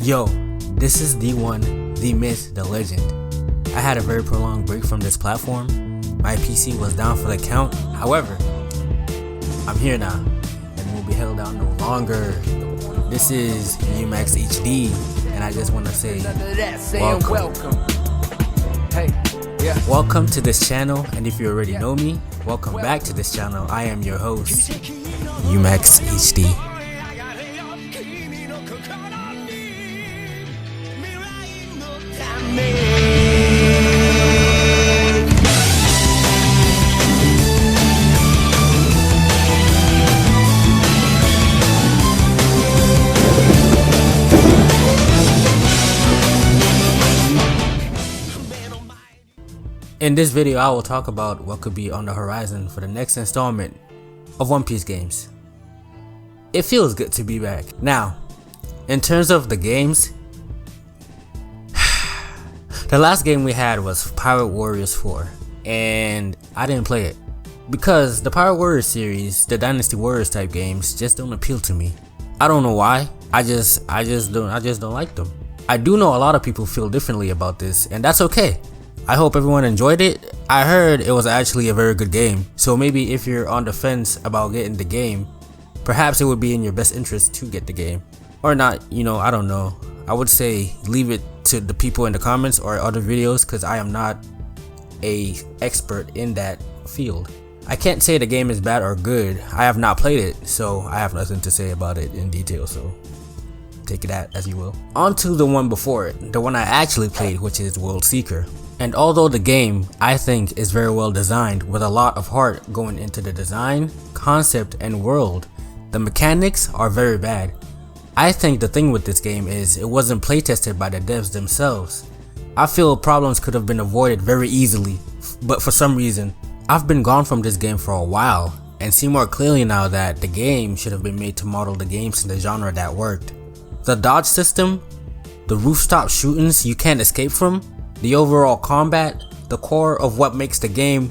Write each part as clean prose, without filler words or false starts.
Yo, this is the one, the myth, the legend. I had a very prolonged break from this platform. My PC was down for the count. However, I'm here now and will be held down no longer. This is UMax HD, and I just want to say welcome. Welcome to this channel, and if you already know me, welcome back to this channel. I am your host, UMax HD. In this video, I will talk about what could be on the horizon for the next installment of One Piece games. It feels good to be back. Now, in terms of the games, the last game we had was Pirate Warriors 4, and I didn't play it because the Pirate Warriors series, the Dynasty Warriors type games, just don't appeal to me. I don't know why. I just don't like them. I do know a lot of people feel differently about this, and that's okay. I hope everyone enjoyed it. I heard it was actually a very good game, so maybe if you're on the fence about getting the game, perhaps it would be in your best interest to get the game. Or not, I don't know. I would say leave it to the people in the comments or other videos, because I am not an expert in that field. I can't say the game is bad or good. I have not played it, so I have nothing to say about it in detail, so take it as you will. On to the one before it, the one I actually played, which is World Seeker. And although the game, I think, is very well designed with a lot of heart going into the design, concept, and world, the mechanics are very bad. I think the thing with this game is it wasn't playtested by the devs themselves. I feel problems could have been avoided very easily, but for some reason, I've been gone from this game for a while and see more clearly now that the game should have been made to model the games in the genre that worked. The dodge system, the rooftop shootings you can't escape from, the overall combat, the core of what makes the game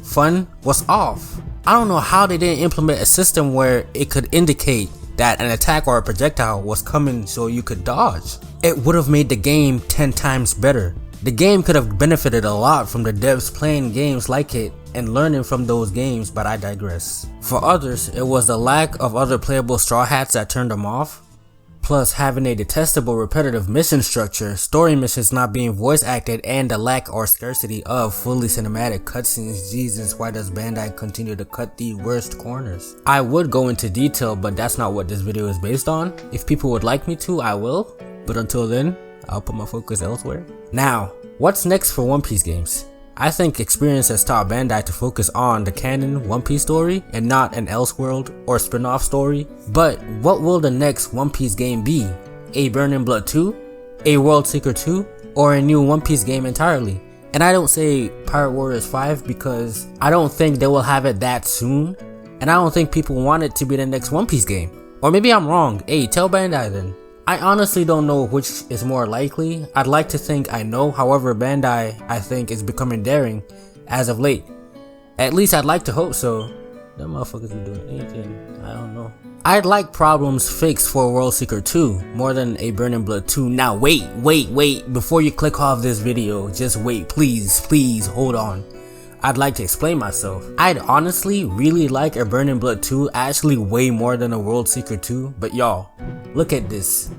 fun was off. I don't know how they didn't implement a system where it could indicate that an attack or a projectile was coming so you could dodge. It would have made the game 10 times better. The game could have benefited a lot from the devs playing games like it and learning from those games, but I digress. For others, it was the lack of other playable Straw Hats that turned them off. Plus having a detestable repetitive mission structure, story missions not being voice acted, and the lack or scarcity of fully cinematic cutscenes. Jesus, why does Bandai continue to cut the worst corners? I would go into detail, but that's not what this video is based on. If people would like me to, I will, but until then, I'll put my focus elsewhere. Now, what's next for One Piece games? I think experience has taught Bandai to focus on the canon One Piece story and not an Elseworld or spin-off story. But what will the next One Piece game be? A Burning Blood 2? A World Seeker 2? Or a new One Piece game entirely? And I don't say Pirate Warriors 5 because I don't think they will have it that soon, and I don't think people want it to be the next One Piece game. Or maybe I'm wrong. Hey, tell Bandai then. I honestly don't know which is more likely. I'd like to think I know, however Bandai I think is becoming daring as of late. At least I'd like to hope so. Them motherfuckers be doing anything, I don't know. I'd like problems fixed for World Seeker 2 more than a Burning Blood 2. Now wait, before you click off this video, just wait, please hold on. I'd like to explain myself. I'd honestly really like a Burning Blood 2 actually way more than a World Seeker 2, but y'all, look at this.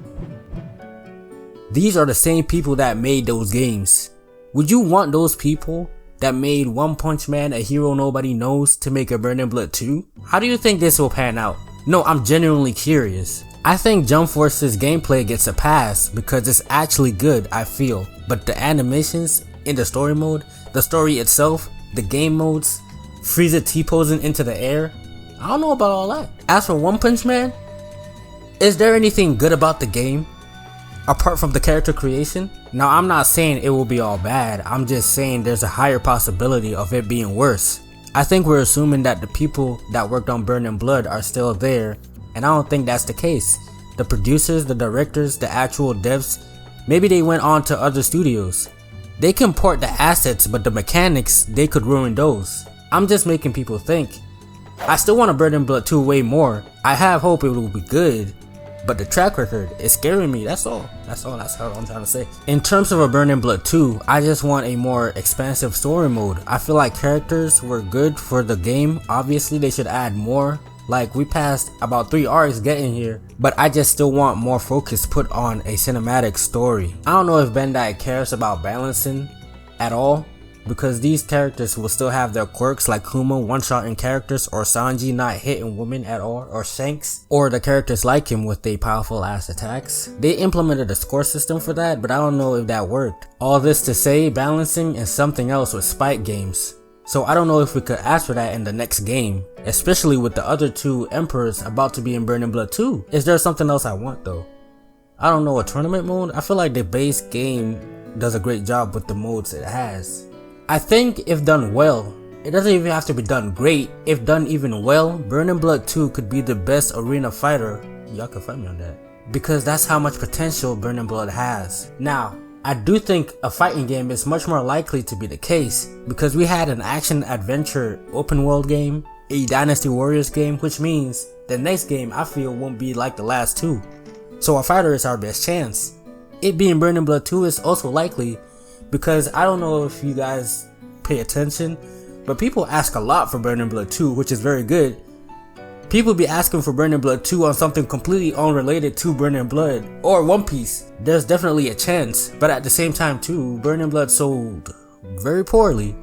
These are the same people that made those games. Would you want those people that made One Punch Man, a hero nobody knows, to make a Burning Blood 2? How do you think this will pan out? No, I'm genuinely curious. I think Jump Force's gameplay gets a pass because it's actually good, I feel. But the animations in the story mode, the story itself, the game modes, Frieza T-posing into the air, I don't know about all that. As for One Punch Man, is there anything good about the game apart from the character creation? Now I'm not saying it will be all bad, I'm just saying there's a higher possibility of it being worse. I think we're assuming that the people that worked on Burning Blood are still there, and I don't think that's the case. The producers, the directors, the actual devs, maybe they went on to other studios. They can port the assets, but the mechanics, they could ruin those. I'm just making people think. I still want a Burning Blood 2 way more. I have hope it will be good, but the track record is scaring me. That's all I'm trying to say. In terms of a Burning Blood 2, I just want a more expansive story mode. I feel like characters were good for the game. Obviously they should add more. Like, we passed about 3 arcs getting here, but I just still want more focus put on a cinematic story. I don't know if Bandai cares about balancing at all, because these characters will still have their quirks, like Kuma one-shotting characters, or Sanji not hitting women at all, or Shanks, or the characters like him with their powerful ass attacks. They implemented a score system for that, but I don't know if that worked. All this to say, balancing is something else with Spike games. So I don't know if we could ask for that in the next game, especially with the other 2 Emperors about to be in Burning Blood 2. Is there something else I want though? I don't know, a tournament mode? I feel like the base game does a great job with the modes it has. I think if done well, it doesn't even have to be done great, if done even well, Burning Blood 2 could be the best arena fighter. Y'all can find me on that. Because that's how much potential Burning Blood has. Now, I do think a fighting game is much more likely to be the case, because we had an action-adventure open world game, a Dynasty Warriors game, which means the next game I feel won't be like the last 2. So a fighter is our best chance. It being Burning Blood 2 is also likely, because I don't know if you guys pay attention, but people ask a lot for Burning Blood 2, which is very good. People be asking for Burning Blood 2 on something completely unrelated to Burning Blood or One Piece. There's definitely a chance, but at the same time too, Burning Blood sold very poorly,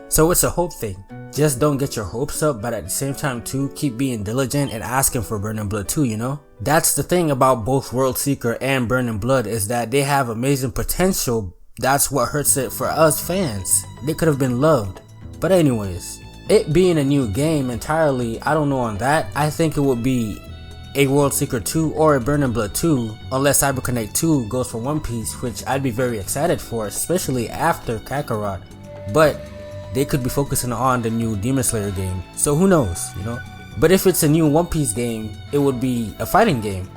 so it's a hope thing. Just don't get your hopes up, but at the same time too, keep being diligent and asking for Burning Blood 2, you know? That's the thing about both World Seeker and Burning Blood, is that they have amazing potential. That's what hurts it for us fans. They could have been loved. But anyways, it being a new game entirely, I don't know on that. I think it would be a World Seeker 2 or a Burning Blood 2, unless CyberConnect 2 goes for One Piece, which I'd be very excited for, especially after Kakarot. But they could be focusing on the new Demon Slayer game, so who knows, you know? But if it's a new One Piece game, it would be a fighting game.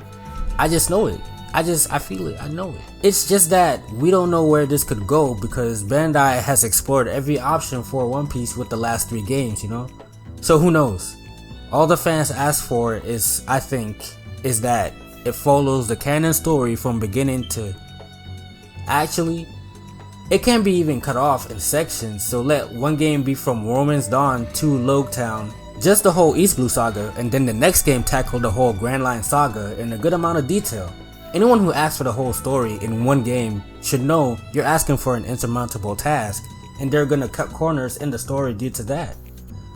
I just know it. I feel it, I know it. It's just that we don't know where this could go, because Bandai has explored every option for One Piece with the last 3 games, you know? So who knows? All the fans ask for is, I think, is that it follows the canon story from beginning to... Actually, it can be even cut off in sections, so let one game be from Romance Dawn to Logetown, just the whole East Blue saga, and then the next game tackle the whole Grand Line saga in a good amount of detail. Anyone who asks for the whole story in one game should know you're asking for an insurmountable task, and they're gonna cut corners in the story due to that.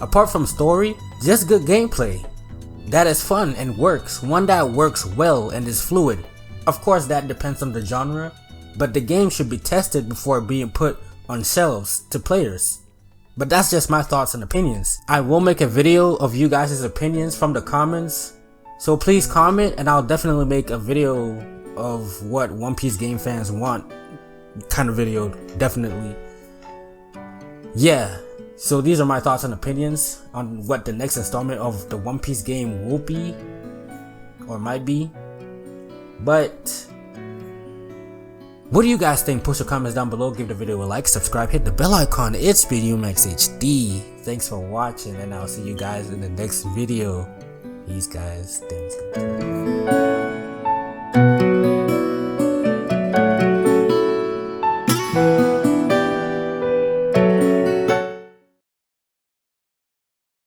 Apart from story, just good gameplay that is fun and works, one that works well and is fluid. Of course that depends on the genre, but the game should be tested before being put on shelves to players. But that's just my thoughts and opinions. I will make a video of you guys' opinions from the comments, so please comment, and I'll definitely make a video of what One Piece game fans want kind of video, definitely. Yeah, so these are my thoughts and opinions on what the next installment of the One Piece game will be, or might be. But what do you guys think? Post your comments down below, give the video a like, subscribe, hit the bell icon. It's BDUMax HD. Thanks for watching, and I'll see you guys in the next video. Peace guys, thanks.